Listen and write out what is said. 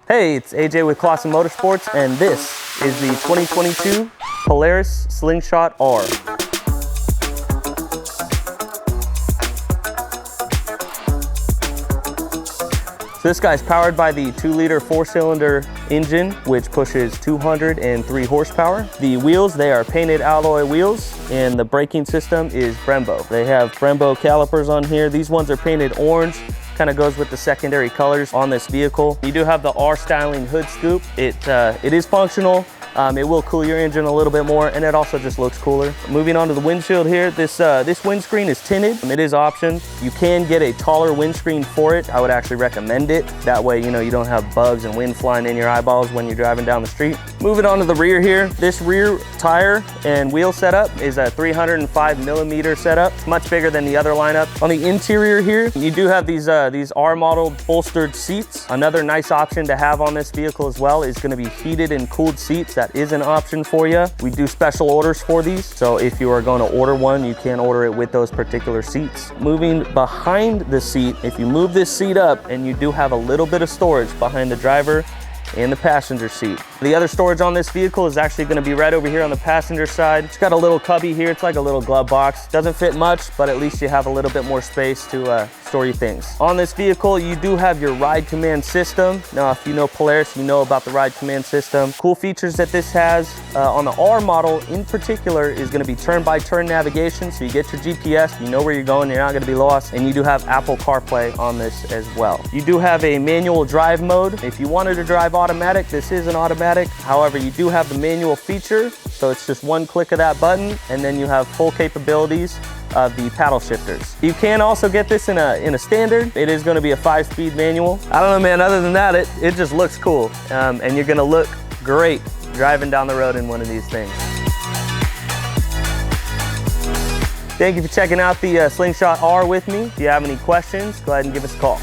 Hey, it's AJ with Clawson Motorsports, and this is the 2022 Polaris Slingshot R. So this guy's powered by the 2-liter 4-cylinder engine, which pushes 203 horsepower. The wheels, they are painted alloy wheels, and the braking system is Brembo. They have Brembo calipers on here. These ones are painted orange. Kind of goes with the secondary colors on this vehicle. You do have the R styling hood scoop. It is functional. It will cool your engine a little bit more, and it also just looks cooler. Moving on to the windshield here, this windscreen is tinted. It is option. You can get a taller windscreen for it. I would actually recommend it. That way, you know, you don't have bugs and wind flying in your eyeballs when you're driving down the street. Moving on to the rear here, this rear tire and wheel setup is a 305 millimeter setup. It's much bigger than the other lineup. On the interior here, you do have these R-modeled bolstered seats. Another nice option to have on this vehicle as well is gonna be heated and cooled seats. That is an option for you. We do special orders for these, so if you are going to order one, you can order it with those particular seats. Moving behind the seat, if you move this seat up, and you do have a little bit of storage behind the driver and the passenger seat. The other storage on this vehicle is actually going to be right over here on the passenger side. It's got a little cubby here. It's like a little glove box. Doesn't fit much, but at least you have a little bit more space to store your things. On this vehicle, you do have your ride command system. Now, if you know Polaris, you know about the ride command system. Cool features that this has on the R model in particular is going to be turn-by-turn navigation. So you get your GPS, you know where you're going, you're not going to be lost, and you do have Apple CarPlay on this as well. You do have a manual drive mode. If you wanted to drive automatic, this is an automatic. However, you do have the manual feature, so it's just one click of that button, and then you have full capabilities of the paddle shifters. You can also get this in a standard. It is going to be a 5-speed manual. I don't know, man, other than that, it just looks cool, and you're going to look great driving down the road in one of these things. Thank you for checking out the Slingshot R with me. If you have any questions, go ahead and give us a call.